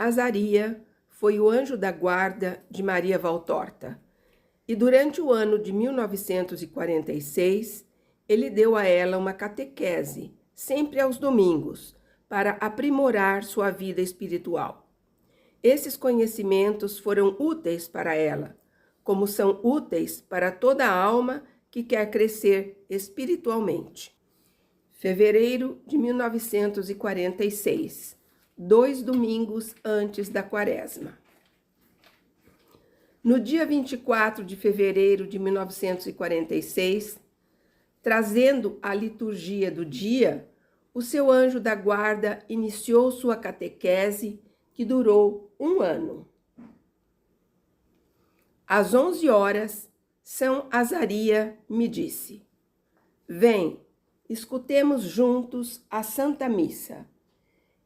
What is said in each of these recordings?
Azaria foi o anjo da guarda de Maria Valtorta, e durante o ano de 1946, ele deu a ela uma catequese, sempre aos domingos, para aprimorar sua vida espiritual. Esses conhecimentos foram úteis para ela, como são úteis para toda alma que quer crescer espiritualmente. Fevereiro de 1946, 2 domingos antes da Quaresma. No dia 24 de fevereiro de 1946, trazendo a liturgia do dia, o seu anjo da guarda iniciou sua catequese, que durou 1 ano. Às 11 horas, São Azaria me disse: "Vem, escutemos juntos a Santa Missa.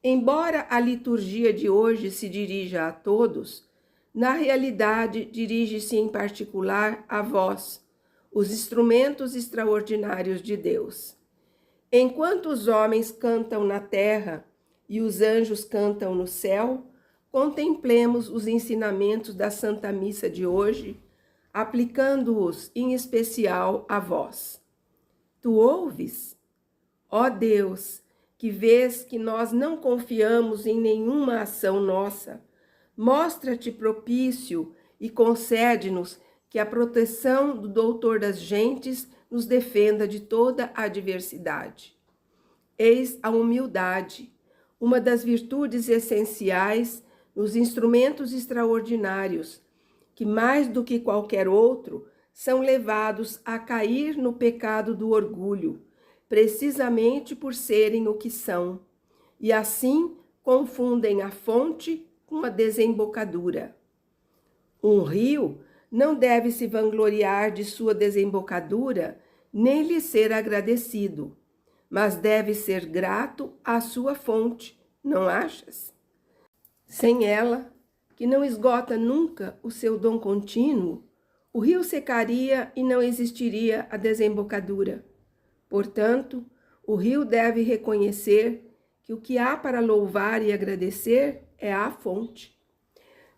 Embora a liturgia de hoje se dirija a todos, na realidade dirige-se em particular a vós, os instrumentos extraordinários de Deus. Enquanto os homens cantam na terra e os anjos cantam no céu, contemplemos os ensinamentos da Santa Missa de hoje, aplicando-os em especial a vós. Tu ouves? Ó Deus, que vês que nós não confiamos em nenhuma ação nossa, mostra-te propício e concede-nos que a proteção do Doutor das Gentes nos defenda de toda a adversidade. Eis a humildade, uma das virtudes essenciais nos instrumentos extraordinários, que mais do que qualquer outro são levados a cair no pecado do orgulho, precisamente por serem o que são, e assim confundem a fonte com a desembocadura. Um rio não deve se vangloriar de sua desembocadura, nem lhe ser agradecido, mas deve ser grato à sua fonte, não achas? Sem ela, que não esgota nunca o seu dom contínuo, o rio secaria e não existiria a desembocadura. Portanto, o rio deve reconhecer que o que há para louvar e agradecer é a fonte.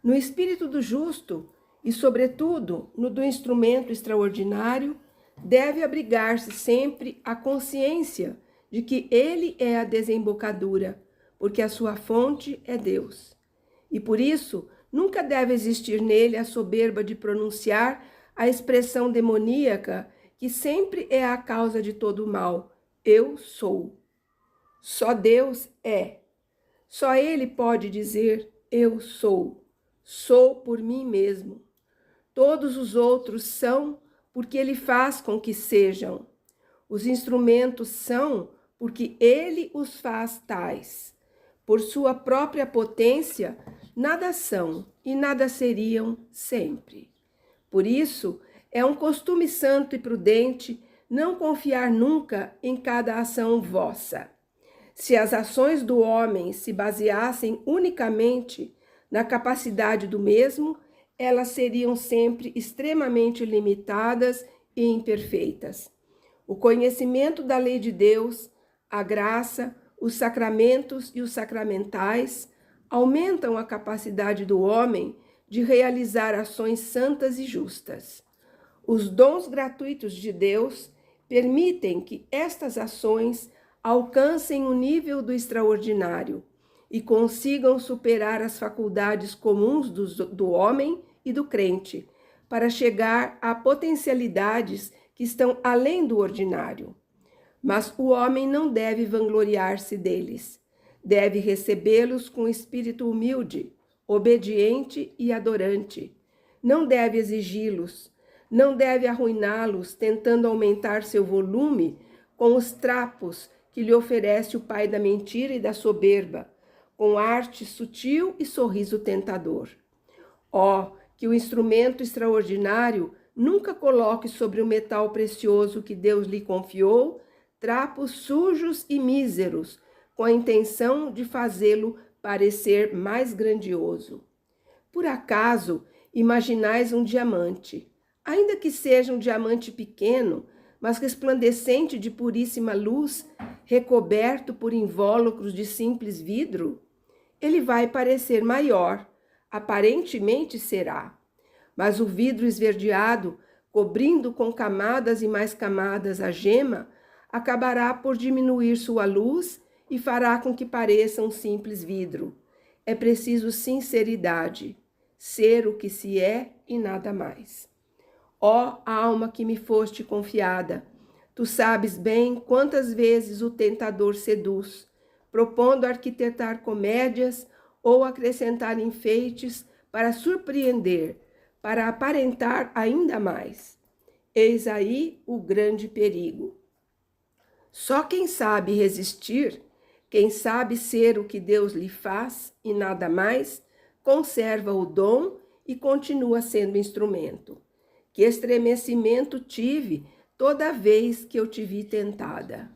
No espírito do justo, e sobretudo no do instrumento extraordinário, deve abrigar-se sempre a consciência de que ele é a desembocadura, porque a sua fonte é Deus. E por isso, nunca deve existir nele a soberba de pronunciar a expressão demoníaca que sempre é a causa de todo o mal: eu sou. Só Deus é. Só Ele pode dizer: eu sou. Sou por mim mesmo. Todos os outros são porque Ele faz com que sejam. Os instrumentos são porque Ele os faz tais. Por sua própria potência, nada são e nada seriam sempre. Por isso, é um costume santo e prudente não confiar nunca em cada ação vossa. Se as ações do homem se baseassem unicamente na capacidade do mesmo, elas seriam sempre extremamente limitadas e imperfeitas. O conhecimento da lei de Deus, a graça, os sacramentos e os sacramentais aumentam a capacidade do homem de realizar ações santas e justas. Os dons gratuitos de Deus permitem que estas ações alcancem o nível do extraordinário e consigam superar as faculdades comuns do homem e do crente, para chegar a potencialidades que estão além do ordinário. Mas o homem não deve vangloriar-se deles. Deve recebê-los com espírito humilde, obediente e adorante. Não deve exigi-los, não deve arruiná-los tentando aumentar seu volume com os trapos que lhe oferece o pai da mentira e da soberba, com arte sutil e sorriso tentador. Ó, que o instrumento extraordinário nunca coloque sobre o metal precioso que Deus lhe confiou trapos sujos e míseros, com a intenção de fazê-lo parecer mais grandioso. Por acaso, imaginais um diamante, ainda que seja um diamante pequeno, mas resplandecente de puríssima luz, recoberto por invólucros de simples vidro? ele vai parecer maior, aparentemente será. Mas o vidro esverdeado, cobrindo com camadas e mais camadas a gema, acabará por diminuir sua luz e fará com que pareça um simples vidro. É preciso sinceridade, ser o que se é e nada mais. Ó alma que me foste confiada, tu sabes bem quantas vezes o tentador seduz, propondo arquitetar comédias ou acrescentar enfeites para surpreender, para aparentar ainda mais. Eis aí o grande perigo. Só quem sabe resistir, quem sabe ser o que Deus lhe faz e nada mais, conserva o dom e continua sendo instrumento. Que estremecimento tive toda vez que eu te vi tentada.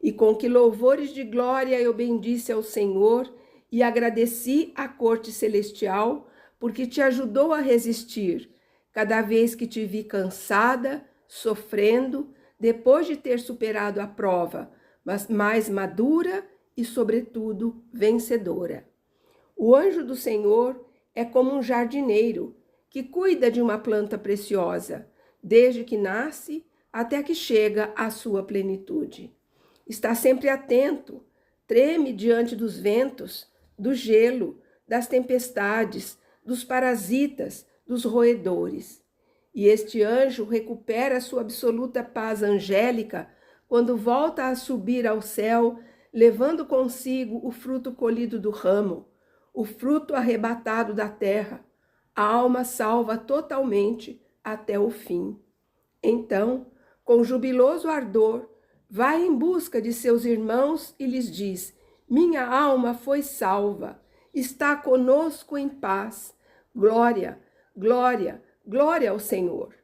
E com que louvores de glória eu bendisse ao Senhor e agradeci à corte celestial, porque te ajudou a resistir, cada vez que te vi cansada, sofrendo, depois de ter superado a prova, mas mais madura e, sobretudo, vencedora. O anjo do Senhor é como um jardineiro que cuida de uma planta preciosa, desde que nasce até que chega à sua plenitude. Está sempre atento, treme diante dos ventos, do gelo, das tempestades, dos parasitas, dos roedores. E este anjo recupera sua absoluta paz angélica quando volta a subir ao céu, levando consigo o fruto colhido do ramo, o fruto arrebatado da terra. A alma salva totalmente até o fim. Então, com jubiloso ardor, vai em busca de seus irmãos e lhes diz: minha alma foi salva, está conosco em paz. Glória, glória, glória ao Senhor.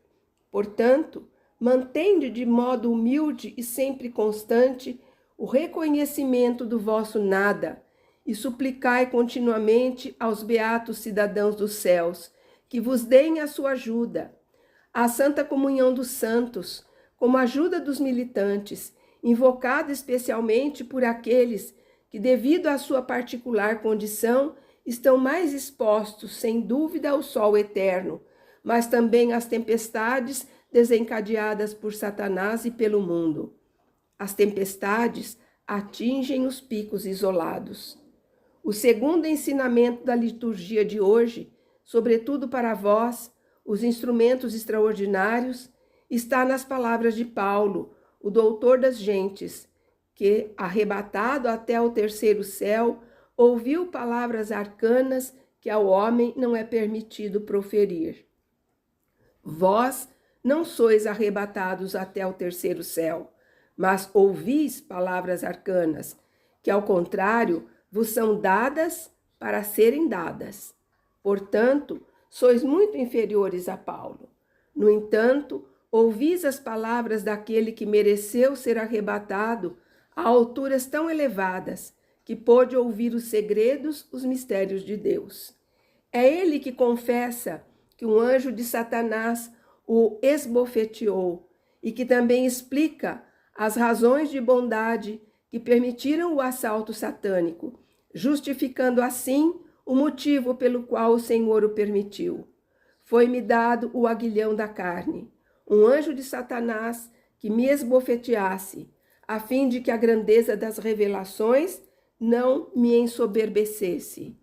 Portanto, mantende de modo humilde e sempre constante o reconhecimento do vosso nada e suplicai continuamente aos beatos cidadãos dos céus que vos deem a sua ajuda, à santa comunhão dos santos, como ajuda dos militantes, invocada especialmente por aqueles que, devido à sua particular condição, estão mais expostos, sem dúvida, ao sol eterno, mas também às tempestades desencadeadas por Satanás e pelo mundo. As tempestades atingem os picos isolados. O segundo ensinamento da liturgia de hoje, sobretudo para vós, os instrumentos extraordinários, está nas palavras de Paulo, o doutor das gentes, que, arrebatado até o terceiro céu, ouviu palavras arcanas que ao homem não é permitido proferir. Vós não sois arrebatados até o terceiro céu, mas ouvis palavras arcanas, que ao contrário vos são dadas para serem dadas. Portanto, sois muito inferiores a Paulo. No entanto, ouvis as palavras daquele que mereceu ser arrebatado a alturas tão elevadas, que pôde ouvir os segredos, os mistérios de Deus. É ele que confessa que um anjo de Satanás o esbofeteou e que também explica as razões de bondade que permitiram o assalto satânico, justificando assim o motivo pelo qual o Senhor o permitiu. Foi-me dado o aguilhão da carne, um anjo de Satanás que me esbofeteasse, a fim de que a grandeza das revelações não me ensoberbecesse.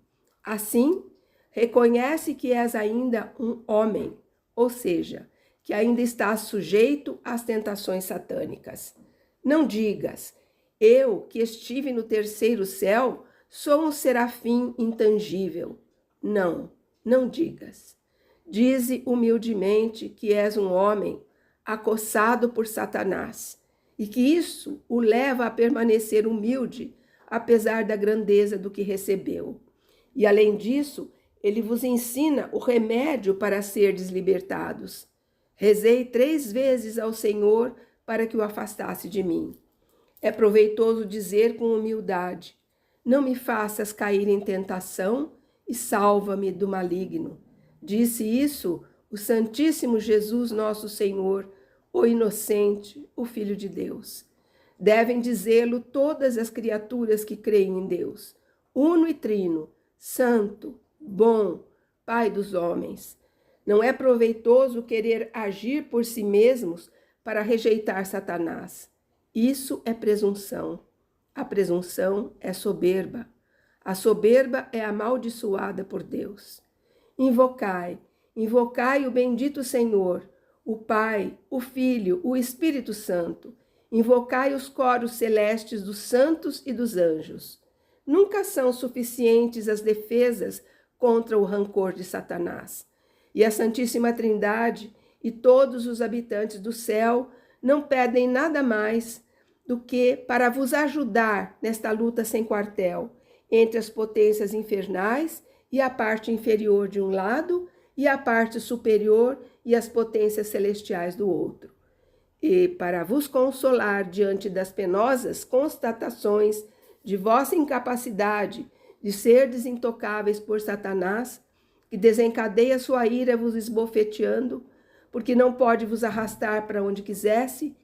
Assim, reconhece que és ainda um homem, ou seja, que ainda estás sujeito às tentações satânicas. Não digas, eu que estive no terceiro céu, sou um serafim intangível. Não, não digas. Dize humildemente que és um homem acossado por Satanás e que isso o leva a permanecer humilde, apesar da grandeza do que recebeu. E além disso, ele vos ensina o remédio para serdes libertados. Rezei 3 vezes ao Senhor para que o afastasse de mim. É proveitoso dizer com humildade: não me faças cair em tentação e salva-me do maligno. Disse isso o Santíssimo Jesus nosso Senhor, o inocente, o Filho de Deus. Devem dizê-lo todas as criaturas que creem em Deus. uno e trino, santo, bom, Pai dos homens. Não é proveitoso querer agir por si mesmos para rejeitar Satanás. Isso é presunção. A presunção é soberba. A soberba é amaldiçoada por Deus. Invocai o bendito Senhor, o Pai, o Filho, o Espírito Santo. Invocai os coros celestes dos santos e dos anjos. Nunca são suficientes as defesas contra o rancor de Satanás. E a Santíssima Trindade e todos os habitantes do céu não pedem nada mais do que para vos ajudar nesta luta sem quartel entre as potências infernais e a parte inferior de um lado e a parte superior e as potências celestiais do outro. E para vos consolar diante das penosas constatações de vossa incapacidade de serdes intocáveis por Satanás, que desencadeia sua ira vos esbofeteando, porque não pode vos arrastar para onde quisesse,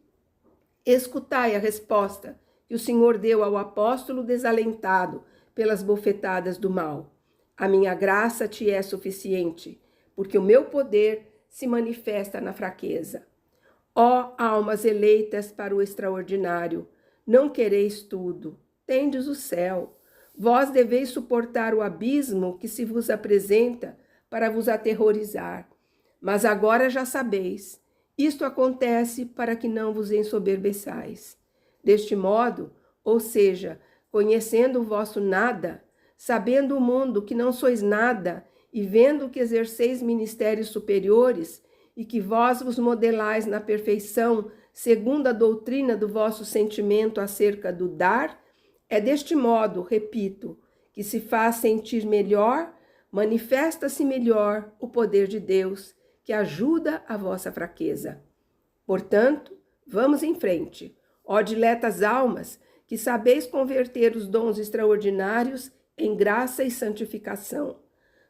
escutai a resposta que o Senhor deu ao apóstolo desalentado pelas bofetadas do mal. A minha graça te é suficiente, porque o meu poder se manifesta na fraqueza. Ó almas eleitas para o extraordinário, não quereis tudo, tendes o céu. Vós deveis suportar o abismo que se vos apresenta para vos aterrorizar. Mas agora já sabeis, isto acontece para que não vos ensoberbeçais. Deste modo, ou seja, conhecendo o vosso nada, sabendo o mundo que não sois nada e vendo que exerceis ministérios superiores e que vós vos modelais na perfeição segundo a doutrina do vosso sentimento acerca do dar, é deste modo, repito, que se faz sentir melhor, manifesta-se melhor o poder de Deus, que ajuda a vossa fraqueza. Portanto, vamos em frente, ó diletas almas, que sabeis converter os dons extraordinários em graça e santificação.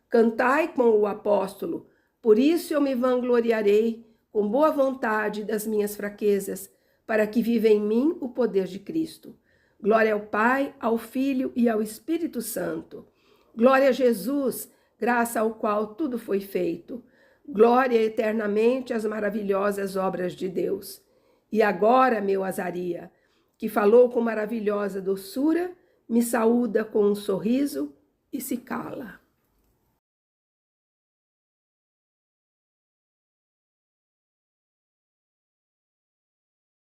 Cantai com o apóstolo, por isso eu me vangloriarei com boa vontade das minhas fraquezas, para que viva em mim o poder de Cristo. Glória ao Pai, ao Filho e ao Espírito Santo. Glória a Jesus, graça ao qual tudo foi feito. Glória eternamente às maravilhosas obras de Deus. E agora, meu Azaria, que falou com maravilhosa doçura, me saúda com um sorriso e se cala.